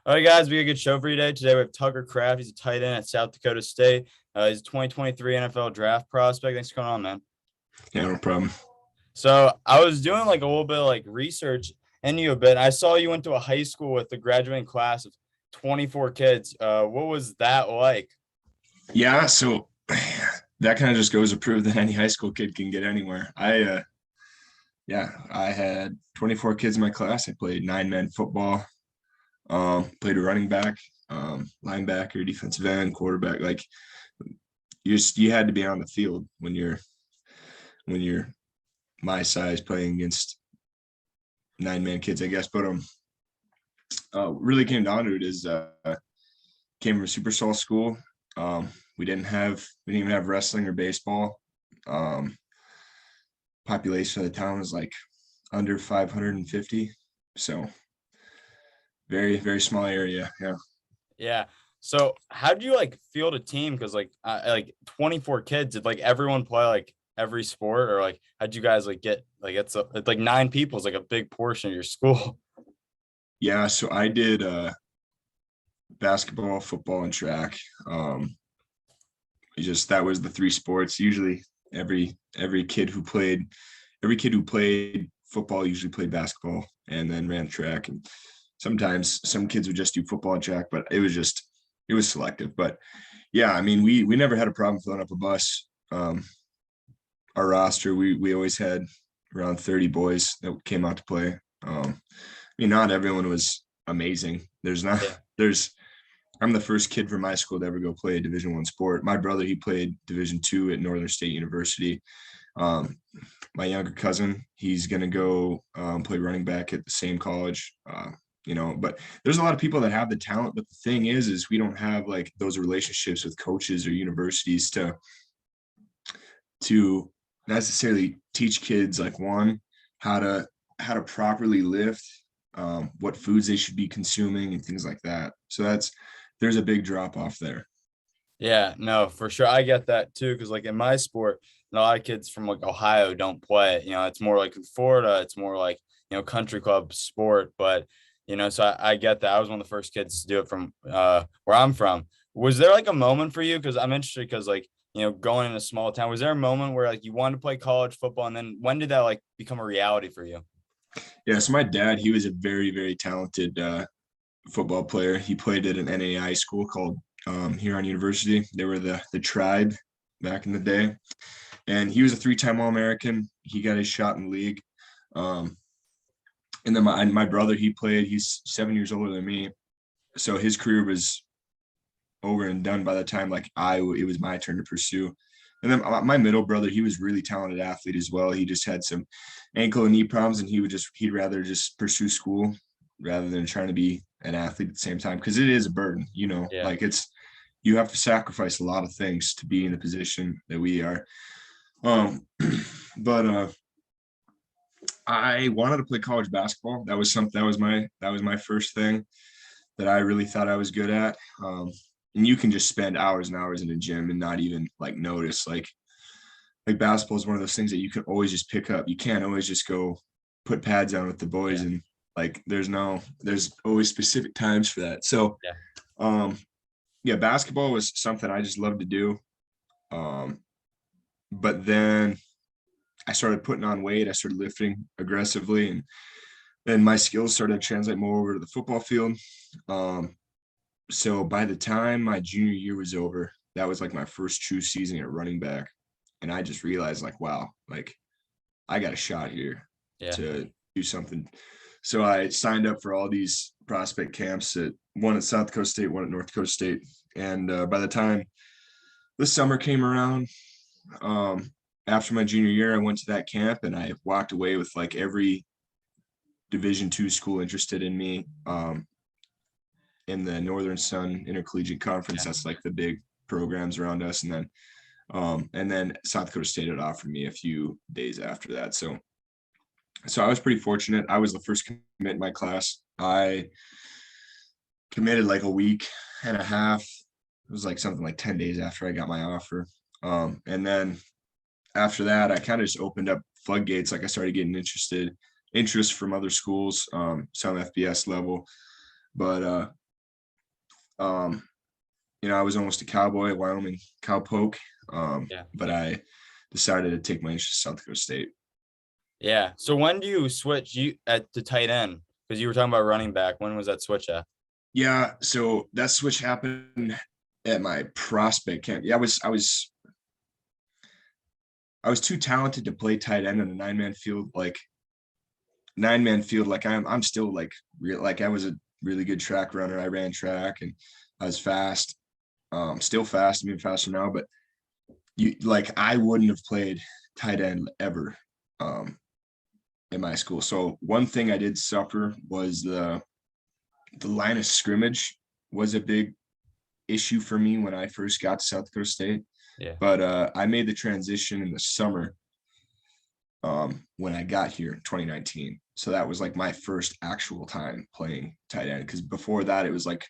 All right, guys, we got a good show for you today. Today we have Tucker Kraft. He's a tight end at South Dakota State. He's a 2023 NFL draft prospect. Thanks for coming on, man. Yeah, no problem. So I was doing like a little bit of like research into you a bit. I saw you went to a high school with a graduating class of 24 kids. What was that like? Yeah, so that kind of just goes to prove that any high school kid can get anywhere. I had 24 kids in my class. I played 9-man football, played a running back, linebacker, defensive end, quarterback. Like you had to be on the field when you're my size playing against 9-man kids, I guess. But really came down to it is came from a super small school. We didn't even have wrestling or baseball. Population of the town was like under 550. So very, very small area. Yeah. Yeah. So how did you like field a team? Because like 24 kids, did like everyone play like every sport, or like how'd you guys like get like it's like nine people is like a big portion of your school? Yeah. So I did basketball, football, and track. That was the three sports. Usually every kid who played football usually played basketball and then ran track. And sometimes some kids would just do football and track, but it was selective. But yeah, I mean, we never had a problem filling up a bus. Our roster, we always had around 30 boys that came out to play. I mean, not everyone was amazing. Yeah. I'm the first kid from my school to ever go play a Division I sport. My brother, he played Division II at Northern State University. My younger cousin, he's gonna go play running back at the same college. But there's a lot of people that have the talent. But the thing is we don't have like those relationships with coaches or universities to necessarily teach kids like how to properly lift, what foods they should be consuming and things like that. So there's a big drop off there. Yeah, no, for sure. I get that too. Because like in my sport, a lot of kids from like Ohio don't play it. It's more like in Florida, it's more like, country club sport. But, so I get that. I was one of the first kids to do it from where I'm from. Was there like a moment for you? Because I'm interested because like, going in a small town, was there a moment where like you wanted to play college football? And then when did that like become a reality for you? Yeah, so my dad, he was a very, very talented football player. He played at an NAI school called Huron University. They were the tribe back in the day. And he was a three-time All-American. He got his shot in the league. And then my brother, he's 7 years older than me. So his career was over and done by the time it was my turn to pursue. And then my middle brother, he was really talented athlete as well. He just had some ankle and knee problems, and he'd rather just pursue school rather than trying to be an athlete at the same time, because it is a burden, Yeah. like you have to sacrifice a lot of things to be in the position that we are. But I wanted to play college basketball. That was my first thing that I really thought I was good at. And you can just spend hours and hours in a gym and not even like notice. Like basketball is one of those things that you can always just pick up. You can't always just go put pads on with the boys, Yeah. and like there's always specific times for that. So Yeah. yeah, basketball was something I just loved to do. But then I started putting on weight. I started lifting aggressively, and then my skills started to translate more over to the football field. So by the time my junior year was over, that was like my first true season at running back. And I just realized like, wow, like I got a shot here Yeah. to do something. So I signed up for all these prospect camps, one at South Dakota State, one at North Dakota State. And by the time the summer came around, after my junior year, I went to that camp and I walked away with like every Division II school interested in me. In the Northern Sun Intercollegiate Conference, Yeah. that's like the big programs around us. And then South Dakota State had offered me a few days after that. So I was pretty fortunate. I was the first commit in my class. I committed like a week and a half. It was like something like 10 days after I got my offer. And then after that, I kind of just opened up floodgates. Like I started getting interest from other schools, some FBS level. But Um, I was almost a cowboy at Wyoming Cowpoke, Yeah. but I decided to take my interest in South Dakota State. Yeah. So when do you switch you at the tight end? Because you were talking about running back. When was that switch at? Yeah, so that switch happened at my prospect camp. Yeah, I was too talented to play tight end in a nine-man field. Like I'm still like real, like I was a really good track runner. I ran track and I was fast. Still fast, I'm even faster now, but I wouldn't have played tight end ever in my school. So one thing I did suffer was the line of scrimmage was a big issue for me when I first got to South Dakota State. Yeah. But I made the transition in the summer when I got here in 2019. So that was like my first actual time playing tight end. Because before that, it was like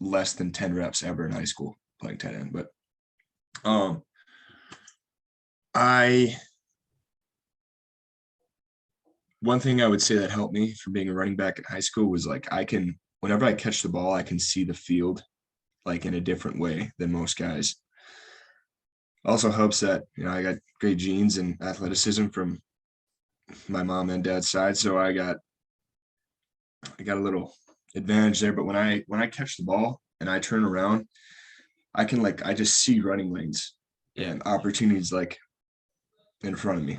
less than 10 reps ever in high school playing tight end. But I one thing I would say that helped me from being a running back in high school was like whenever I catch the ball, I can see the field like in a different way than most guys. Also helps that I got great genes and athleticism from my mom and dad's side, so I got a little advantage there. But when I catch the ball and I turn around, I just see running lanes Yeah. and opportunities like in front of me.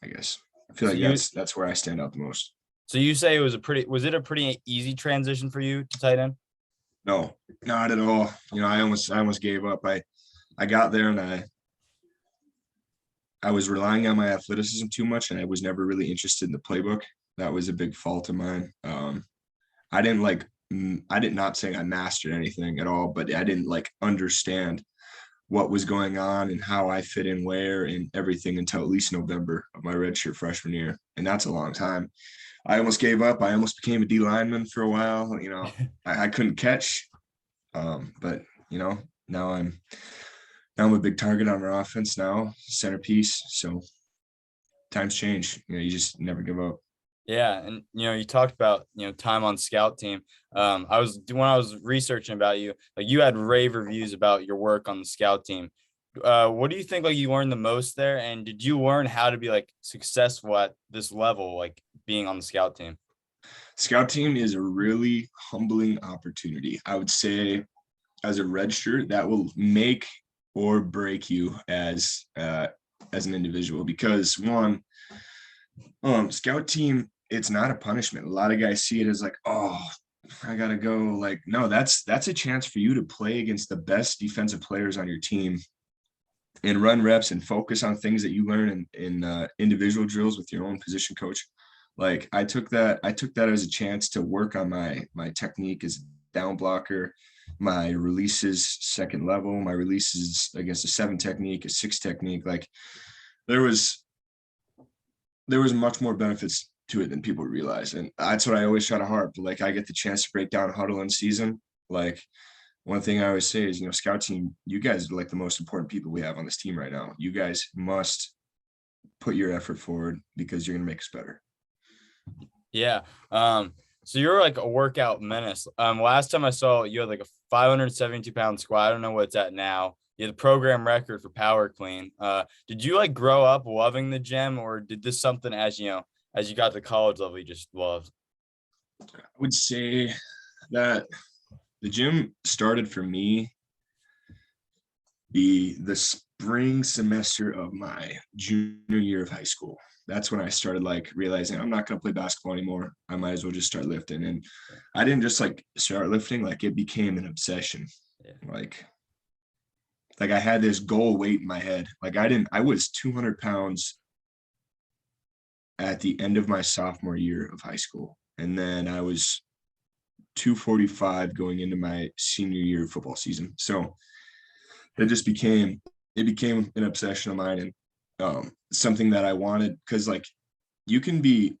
I guess I feel So like you that's where I stand out the most. so you say was it a pretty easy transition for you to tight end? No, not at all. I almost gave up. I got there and I was relying on my athleticism too much, and I was never really interested in the playbook. That was a big fault of mine. I didn't like. I did not saying I mastered anything at all, but I didn't like understand what was going on and how I fit in where and everything until at least November of my redshirt freshman year, and that's a long time. I almost gave up. I almost became a D lineman for a while. I couldn't catch, but now I'm a big target on our offense now, centerpiece. So times change. You just never give up. Yeah, and you talked about time on scout team. When I was researching about you, like you had rave reviews about your work on the scout team. What do you think like you learned the most there, and did you learn how to be like successful at this level, like being on the scout team? Scout team is a really humbling opportunity. I would say, as a redshirt, that will make or break you as an individual because one, scout team, it's not a punishment. A lot of guys see it as like, oh, I gotta go. Like, no, that's a chance for you to play against the best defensive players on your team and run reps and focus on things that you learn in individual drills with your own position coach. Like I took that as a chance to work on my technique as a down blocker, my releases second level, my releases against a 7 technique, a 6 technique. Like there was much more benefits to it than people realize. And that's what I always try to harp. Like I get the chance to break down huddle in season. Like one thing I always say is, scout team, you guys are like the most important people we have on this team right now. You guys must put your effort forward because you're going to make us better. Yeah. So you're like a workout menace. Last time I saw you had like a 572-pound squat. I don't know what it's at now. You had the program record for power clean. Did you like grow up loving the gym, or did this something as you got to college level you just loved? I would say that the gym started for me the spring semester of my junior year of high school. That's when I started like realizing I'm not going to play basketball anymore. I might as well just start lifting. And I didn't just like start lifting, like it became an obsession. Yeah. Like I had this goal weight in my head. Like I was 200 pounds at the end of my sophomore year of high school. And then I was 245 going into my senior year of football season. So it became an obsession of mine and something that I wanted because like you can be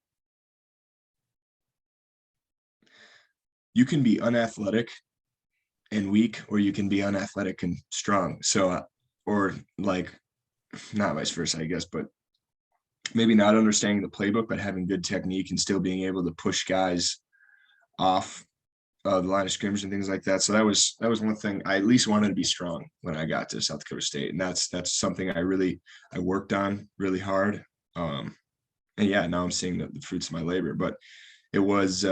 unathletic and weak, or you can be unathletic and strong. So or like not vice versa, I guess, but maybe not understanding the playbook, but having good technique and still being able to push guys off the line of scrimmage and things like that. So that was one thing. I at least wanted to be strong when I got to South Dakota State, and that's something I worked on really hard. And yeah, now I'm seeing the fruits of my labor. But it was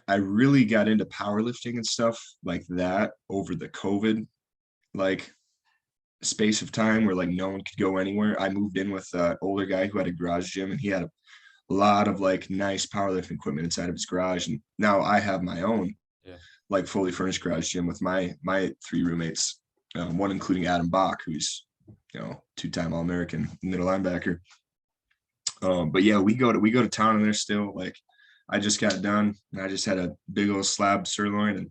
I really got into powerlifting and stuff like that over the COVID like space of time where like no one could go anywhere. I moved in with an older guy who had a garage gym, and he had a lot of like nice powerlifting equipment inside of his garage. And now I have my own Yeah. like fully furnished garage gym with my three roommates, one including Adam Bach, who's two-time All-American middle linebacker. But yeah, we go to town, and there's still like I just got done, and I just had a big old slab sirloin and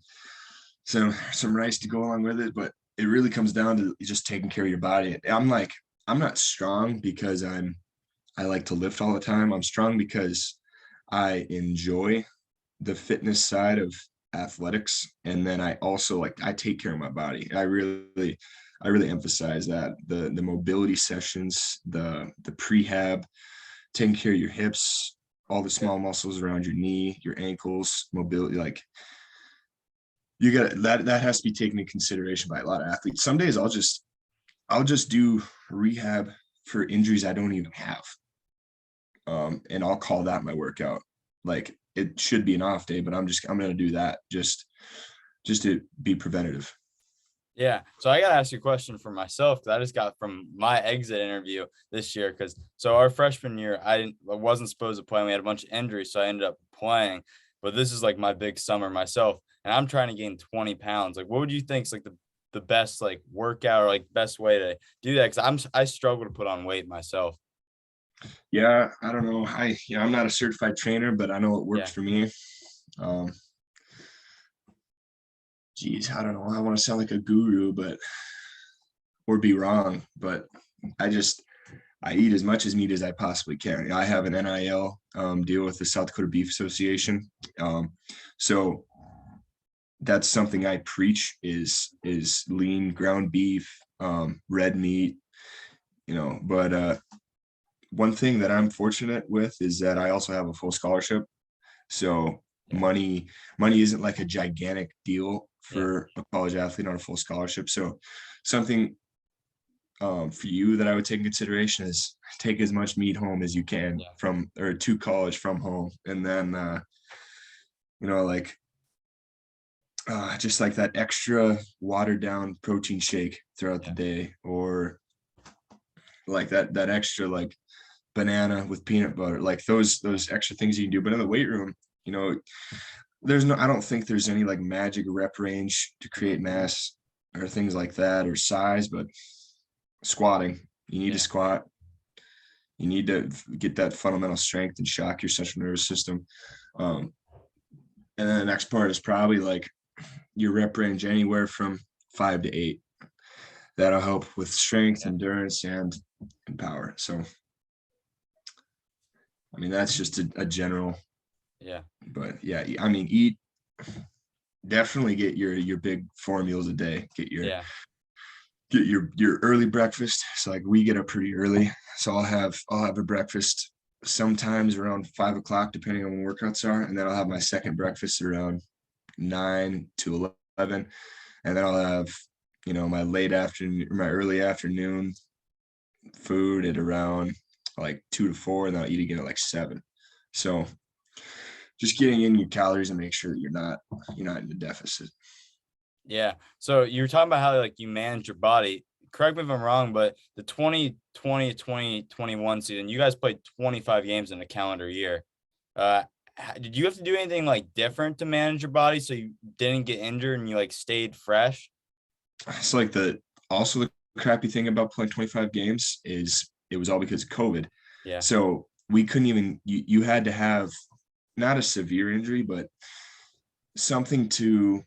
some rice to go along with it. But it really comes down to just taking care of your body. I'm not strong because I like to lift all the time. I'm strong because I enjoy the fitness side of athletics, and then I also I take care of my body. I really emphasize that the mobility sessions, the prehab, taking care of your hips, all the small muscles around your knee, your ankles, mobility, like you got that has to be taken into consideration by a lot of athletes. Some days I'll just do rehab for injuries I don't even have. And I'll call that my workout. Like it should be an off day, but I'm going to do that just to be preventative. Yeah. So I got to ask you a question for myself, because I just got from my exit interview this year. Because so our freshman year, I wasn't supposed to play. And we had a bunch of injuries, so I ended up playing. But this is like my big summer myself, and I'm trying to gain 20 pounds. Like, what would you think is like the best like workout or like best way to do that? Because I struggle to put on weight myself. Yeah, I don't know. I'm not a certified trainer, but I know it works Yeah. for me. Um, Geez, I don't know. I want to sound like a guru, but or be wrong, but I just I eat as much as meat as I possibly can. I have an NIL deal with the South Dakota Beef Association, so that's something I preach is lean ground beef, red meat, But one thing that I'm fortunate with is that I also have a full scholarship, so Yeah. money isn't like a gigantic deal Yeah. for a college athlete on a full scholarship. So something for you that I would take in consideration is take as much meat home as you can Yeah. from or to college from home, and then like just like that extra watered down protein shake throughout the Yeah. day, or like that extra like banana with peanut butter, like those extra things you can do. But in the weight room, you know, I don't think there's any like magic rep range to create mass or things like that or size, but squatting, you need to Yeah. squat. You need to get that fundamental strength and shock your central nervous system. Um, and then the next part is probably like your rep range anywhere from 5 to 8. That'll help with strength, Yeah. endurance, and power. So, I mean, that's just a general, Yeah. but yeah, I mean, definitely get your big 4 meals a day. Yeah. Get your early breakfast. So like we get up pretty early. So I'll have a breakfast sometimes around 5 o'clock, depending on when workouts are. And then I'll have my second breakfast around 9 to 11. And then I'll have, my late afternoon, my early afternoon food at around like 2 to 4, and then I'll eat again at like 7. So just getting in your calories and make sure that you're not in the deficit. Yeah. So you were talking about how like you manage your body. Correct me if I'm wrong, but the 2020-2021 season, you guys played 25 games in a calendar year. Uh, did you have to do anything like different to manage your body so you didn't get injured and you like stayed fresh? It's like the crappy thing about playing 25 games is it was all because of COVID. Yeah. So we couldn't even you had to have not a severe injury, but something to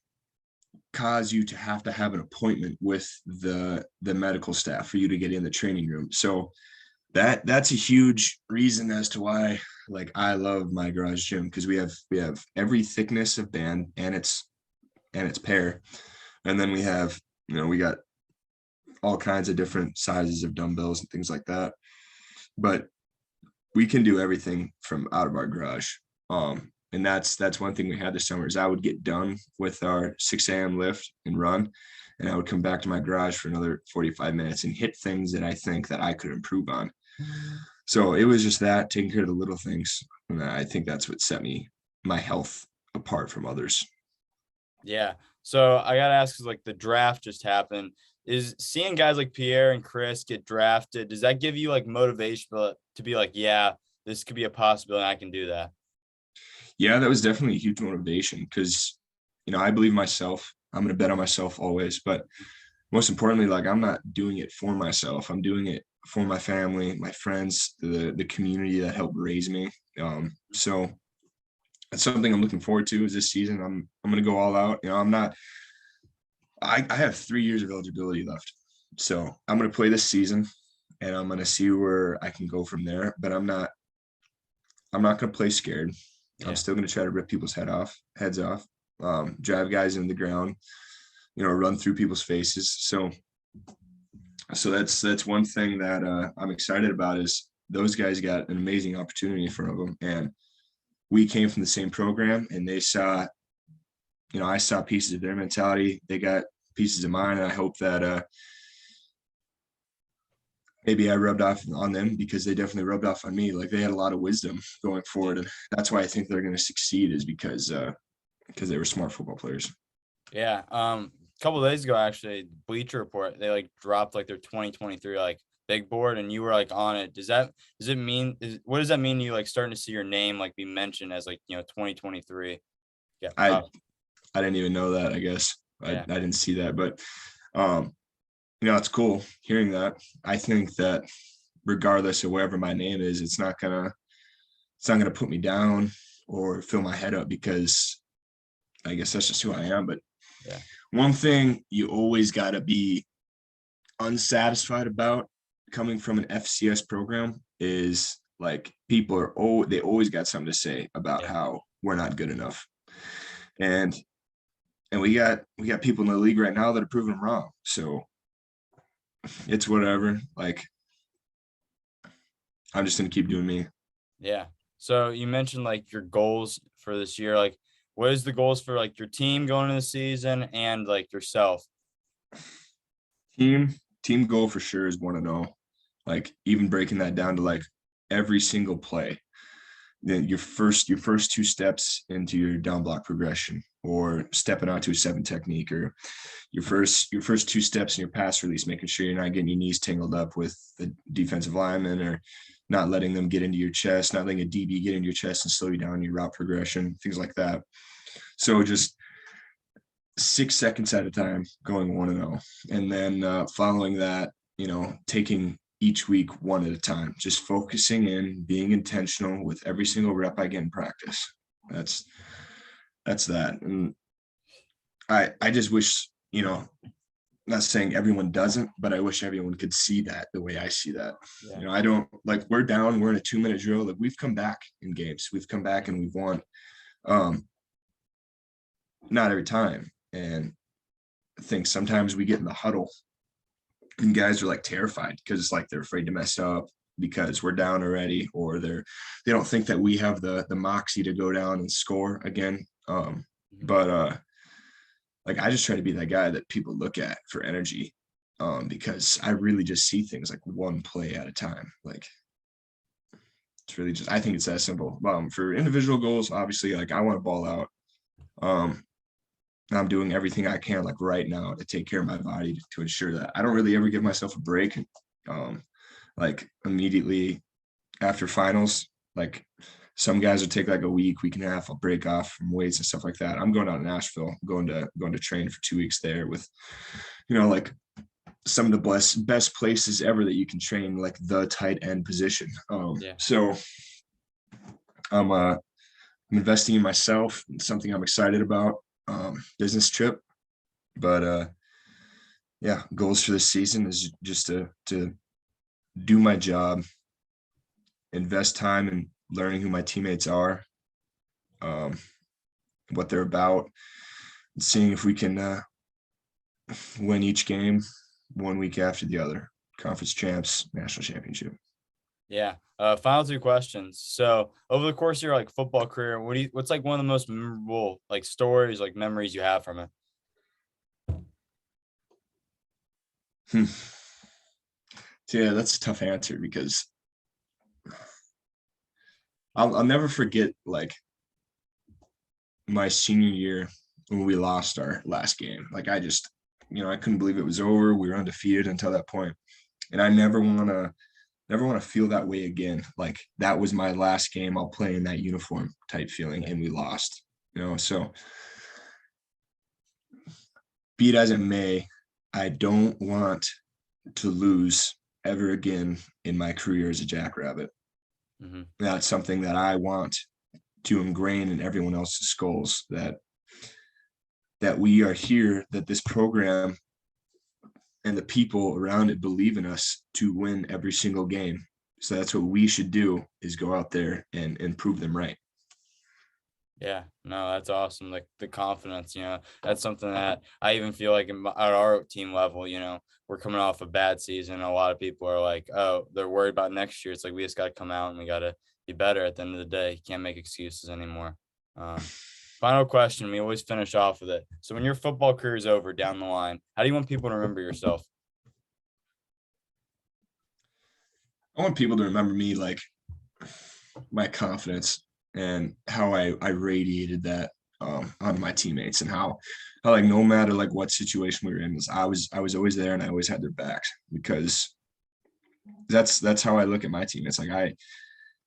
cause you to have an appointment with the medical staff for you to get in the training room. So that's a huge reason as to why like I love my garage gym, because we have every thickness of band and its pair. And then we got all kinds of different sizes of dumbbells and things like that. But we can do everything from out of our garage. And that's one thing we had this summer is I would get done with our 6 a.m. lift and run, and I would come back to my garage for another 45 minutes and hit things that I think that I could improve on. So it was just that, taking care of the little things. And I think that's what set my health apart from others. Yeah. So I gotta ask, 'cause like the draft just happened. Is seeing guys like Pierre and Chris get drafted, does that give you like motivation to be like, yeah, this could be a possibility, I can do that? Yeah, that was definitely a huge motivation because, I believe myself. I'm going to bet on myself always. But most importantly, like I'm not doing it for myself. I'm doing it for my family, my friends, the community that helped raise me. So that's something I'm looking forward to is this season. I'm going to go all out. I'm not, I have 3 years of eligibility left. So I'm going to play this season and I'm going to see where I can go from there. But I'm not going to play scared. I'm Yeah. still going to try to rip people's heads off, drive guys in the ground, run through people's faces. So that's one thing that I'm excited about is those guys got an amazing opportunity in front of them, and we came from the same program, and they saw, I saw pieces of their mentality. They got pieces of mine, and I hope that maybe I rubbed off on them because they definitely rubbed off on me. Like they had a lot of wisdom going forward, and that's why I think they're going to succeed is because they were smart football players. Yeah. A couple of days ago, actually, Bleacher Report, they like dropped like their 2023 like big board, and you were like on it. What does that mean? You like starting to see your name like be mentioned as like 2023? Yeah. I I didn't even know that. I guess I Yeah. didn't see that, but um, it's cool hearing that. I think that regardless of wherever my name is, it's not gonna put me down or fill my head up because I guess that's just who I am. But Yeah. one thing you always gotta be unsatisfied about coming from an FCS program is like people they always got something to say about Yeah. how we're not good enough. And we got people in the league right now that are proving them wrong. So it's whatever. Like I'm just gonna keep doing me. Yeah. So you mentioned like your goals for this year. Like, what is the goals for like your team going into the season and like yourself? Team goal for sure is 1-0. Like even breaking that down to like every single play. Then your first two steps into your down block progression or stepping onto a 7 technique or your first two steps in your pass release, making sure you're not getting your knees tangled up with the defensive lineman or not letting them get into your chest, not letting a DB get into your chest and slow you down your route progression, things like that. So just 6 seconds at a time going 1-0. And then following that, taking each week one at a time, just focusing in, being intentional with every single rep I get in practice. That's that. And I just wish, not saying everyone doesn't, but I wish everyone could see that the way I see that. Yeah. I don't like we're down, we're in a 2-minute drill. Like we've come back in games. We've come back and we've won. Not every time. And I think sometimes we get in the huddle and guys are like terrified because it's like they're afraid to mess up because we're down already, or they don't think that we have the moxie to go down and score again. But like I just try to be that guy that people look at for energy, because I really just see things like one play at a time. Like it's really just I think it's that simple. For individual goals, obviously, like I want to ball out. I'm doing everything I can like right now to take care of my body to ensure that I don't really ever give myself a break. Like immediately after finals, like some guys would take like a week and a half, I'll break off from weights and stuff like that. I'm going out to Nashville, going to train for 2 weeks there with, like some of the best places ever that you can train, like the tight end position. Yeah. So I'm investing in myself. It's something I'm excited about. Business trip, but yeah, goals for this season is just to do my job, invest time in learning who my teammates are, what they're about, and seeing if we can win each game one week after the other. Conference champs, national championship. Yeah. Final two questions. So over the course of your like football career, what's like one of the most memorable like stories, like memories you have from it? Hmm. So yeah, that's a tough answer because I'll never forget like my senior year when we lost our last game. Like I just, I couldn't believe it was over. We were undefeated until that point, and I never want to feel that way again. Like that was my last game. I'll play in that uniform type feeling, and we lost. So be it as it may, I don't want to lose ever again in my career as a Jackrabbit. Hmm. That's something that I want to ingrain in everyone else's skulls that we are here, that this program and the people around it believe in us to win every single game. So that's what we should do, is go out there and prove them right. Yeah, no, that's awesome. Like the confidence, that's something that I even feel like at our team level, we're coming off a bad season. A lot of people are like, oh, they're worried about next year. It's like we just got to come out and we got to be better at the end of the day. You can't make excuses anymore. Um, Final question. We always finish off with it. So when your football career is over down the line, how do you want people to remember yourself? I want people to remember me like my confidence and how I radiated that on my teammates, and how like no matter like what situation we were in, I was always there and I always had their backs, because that's how I look at my teammates. Like I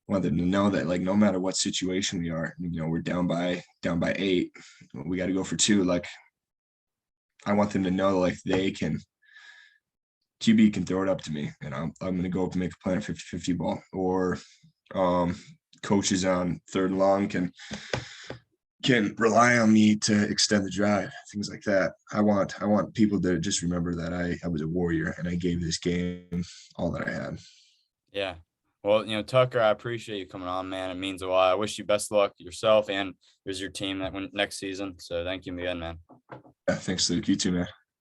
want them to know that like no matter what situation we are, we're down by 8, we got to go for 2. Like I want them to know like they can QB can throw it up to me, and I'm going to go up and make a play on 50-50 ball, or um, coaches on 3rd and long can rely on me to extend the drive, things like that. I want people to just remember that I was a warrior and I gave this game all that I had. Yeah. Well, Tucker, I appreciate you coming on, man. It means a lot. I wish you best of luck yourself and there's your team that win next season. So thank you again, man. Yeah, thanks, Luke. You too, man.